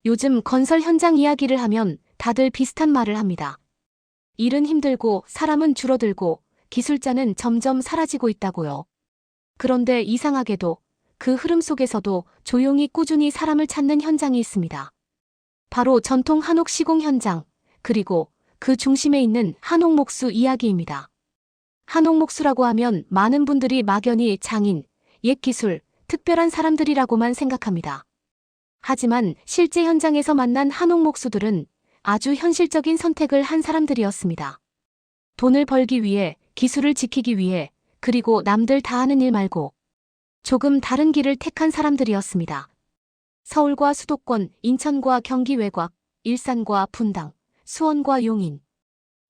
요즘 건설 현장 이야기를 하면 다들 비슷한 말을 합니다. 일은 힘들고 사람은 줄어들고 기술자는 점점 사라지고 있다고요. 그런데 이상하게도 그 흐름 속에서도 조용히 꾸준히 사람을 찾는 현장이 있습니다. 바로 전통 한옥 시공 현장, 그리고 그 중심에 있는 한옥목수 이야기입니다. 한옥목수라고 하면 많은 분들이 막연히 장인, 옛기술, 특별한 사람들이라고만 생각합니다. 하지만 실제 현장에서 만난 한옥목수들은 아주 현실적인 선택을 한 사람들이었습니다. 돈을 벌기 위해, 기술을 지키기 위해, 그리고 남들 다 하는 일 말고 조금 다른 길을 택한 사람들이었습니다. 서울과 수도권, 인천과 경기 외곽, 일산과 분당, 수원과 용인,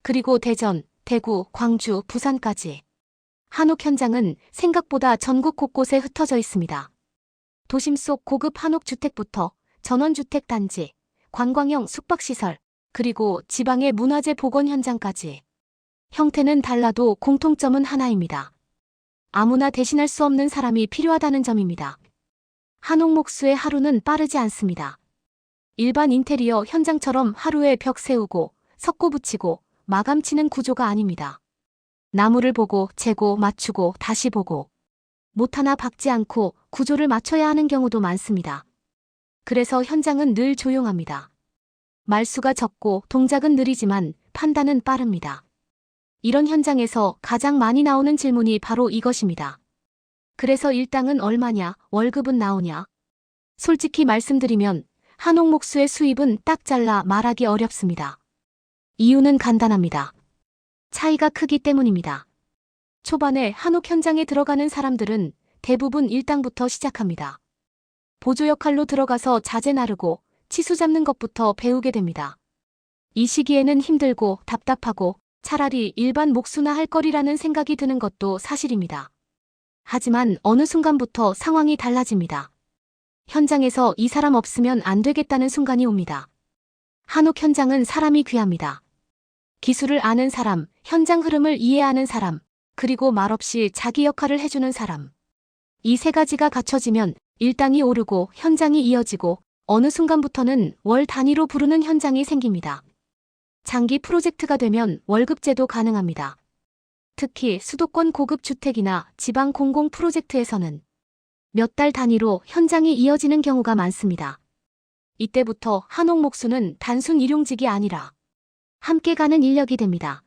그리고 대전, 대구, 광주, 부산까지. 한옥 현장은 생각보다 전국 곳곳에 흩어져 있습니다. 도심 속 고급 한옥 주택부터 전원주택 단지, 관광형 숙박시설, 그리고 지방의 문화재 복원 현장까지. 형태는 달라도 공통점은 하나입니다. 아무나 대신할 수 없는 사람이 필요하다는 점입니다. 한옥목수의 하루는 빠르지 않습니다. 일반 인테리어 현장처럼 하루에 벽 세우고, 석고 붙이고, 마감 치는 구조가 아닙니다. 나무를 보고, 재고, 맞추고, 다시 보고. 못 하나 박지 않고 구조를 맞춰야 하는 경우도 많습니다. 그래서 현장은 늘 조용합니다. 말수가 적고 동작은 느리지만 판단은 빠릅니다. 이런 현장에서 가장 많이 나오는 질문이 바로 이것입니다. 그래서 일당은 얼마냐, 월급은 나오냐? 솔직히 말씀드리면 한옥목수의 수입은 딱 잘라 말하기 어렵습니다. 이유는 간단합니다. 차이가 크기 때문입니다. 초반에 한옥 현장에 들어가는 사람들은 대부분 일당부터 시작합니다. 보조 역할로 들어가서 자재 나르고 치수 잡는 것부터 배우게 됩니다. 이 시기에는 힘들고 답답하고 차라리 일반 목수나 할 거리라는 생각이 드는 것도 사실입니다. 하지만 어느 순간부터 상황이 달라집니다. 현장에서 이 사람 없으면 안 되겠다는 순간이 옵니다. 한옥 현장은 사람이 귀합니다. 기술을 아는 사람, 현장 흐름을 이해하는 사람, 그리고 말없이 자기 역할을 해주는 사람. 이 세 가지가 갖춰지면 일당이 오르고 현장이 이어지고 어느 순간부터는 월 단위로 부르는 현장이 생깁니다. 장기 프로젝트가 되면 월급제도 가능합니다. 특히 수도권 고급 주택이나 지방 공공 프로젝트에서는 몇 달 단위로 현장이 이어지는 경우가 많습니다. 이때부터 한옥목수는 단순 일용직이 아니라 함께 가는 인력이 됩니다.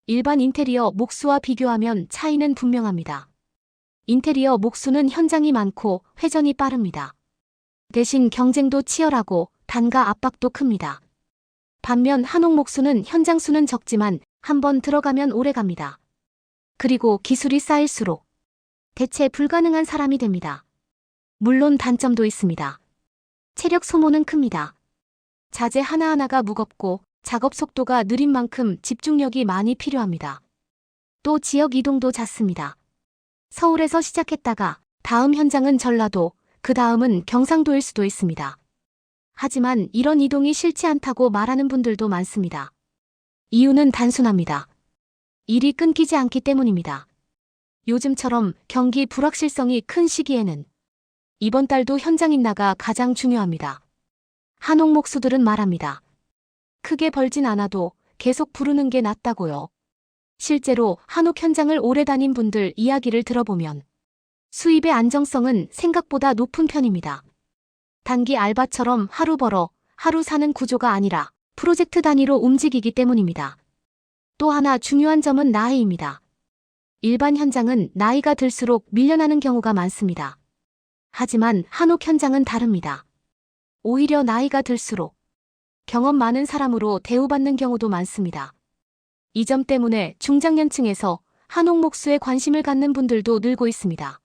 일반 인테리어 목수와 비교하면 차이는 분명합니다. 인테리어 목수는 현장이 많고 회전이 빠릅니다. 대신 경쟁도 치열하고 단가 압박도 큽니다. 반면 한옥 목수는 현장 수는 적지만 한번 들어가면 오래 갑니다. 그리고 기술이 쌓일수록 대체 불가능한 사람이 됩니다. 물론 단점도 있습니다. 체력 소모는 큽니다. 자재 하나하나가 무겁고 작업 속도가 느린 만큼 집중력이 많이 필요합니다. 또 지역 이동도 잦습니다. 서울에서 시작했다가 다음 현장은 전라도, 그 다음은 경상도일 수도 있습니다. 하지만 이런 이동이 싫지 않다고 말하는 분들도 많습니다. 이유는 단순합니다. 일이 끊기지 않기 때문입니다. 요즘처럼 경기 불확실성이 큰 시기에는 이번 달도 현장 인나가 가장 중요합니다. 한옥 목수들은 말합니다. 크게 벌진 않아도 계속 부르는 게 낫다고요. 실제로 한옥 현장을 오래 다닌 분들 이야기를 들어보면 수입의 안정성은 생각보다 높은 편입니다. 단기 알바처럼 하루 벌어 하루 사는 구조가 아니라 프로젝트 단위로 움직이기 때문입니다. 또 하나 중요한 점은 나이입니다. 일반 현장은 나이가 들수록 밀려나는 경우가 많습니다. 하지만 한옥 현장은 다릅니다. 오히려 나이가 들수록 경험 많은 사람으로 대우받는 경우도 많습니다. 이 점 때문에 중장년층에서 한옥 목수에 관심을 갖는 분들도 늘고 있습니다.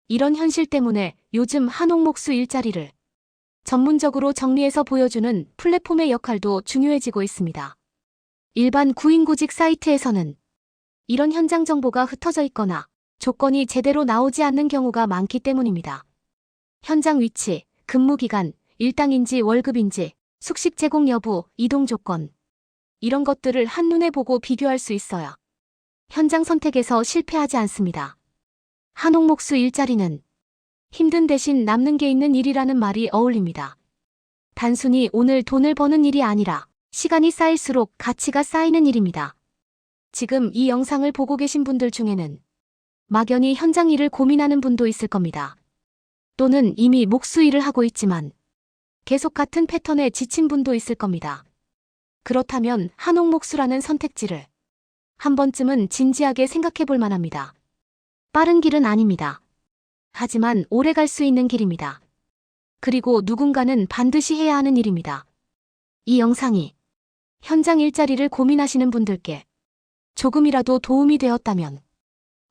이런 현실 때문에 요즘 한옥 목수 일자리를 전문적으로 정리해서 보여주는 플랫폼의 역할도 중요해지고 있습니다. 일반 구인구직 사이트에서는 이런 현장 정보가 흩어져 있거나 조건이 제대로 나오지 않는 경우가 많기 때문입니다. 현장 위치, 근무 기간, 일당인지 월급인지, 숙식 제공 여부, 이동 조건. 이런 것들을 한눈에 보고 비교할 수 있어야 현장 선택에서 실패하지 않습니다. 한옥 목수 일자리는 힘든 대신 남는 게 있는 일이라는 말이 어울립니다. 단순히 오늘 돈을 버는 일이 아니라 시간이 쌓일수록 가치가 쌓이는 일입니다. 지금 이 영상을 보고 계신 분들 중에는 막연히 현장 일을 고민하는 분도 있을 겁니다. 또는 이미 목수 일을 하고 있지만 계속 같은 패턴에 지친 분도 있을 겁니다. 그렇다면 한옥목수라는 선택지를 한 번쯤은 진지하게 생각해 볼 만합니다. 빠른 길은 아닙니다. 하지만 오래 갈 수 있는 길입니다. 그리고 누군가는 반드시 해야 하는 일입니다. 이 영상이 현장 일자리를 고민하시는 분들께 조금이라도 도움이 되었다면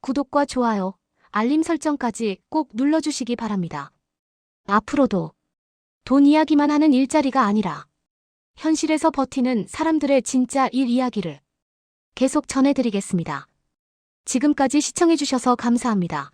구독과 좋아요, 알림 설정까지 꼭 눌러주시기 바랍니다. 앞으로도 돈 이야기만 하는 일자리가 아니라 현실에서 버티는 사람들의 진짜 일 이야기를 계속 전해드리겠습니다. 지금까지 시청해주셔서 감사합니다.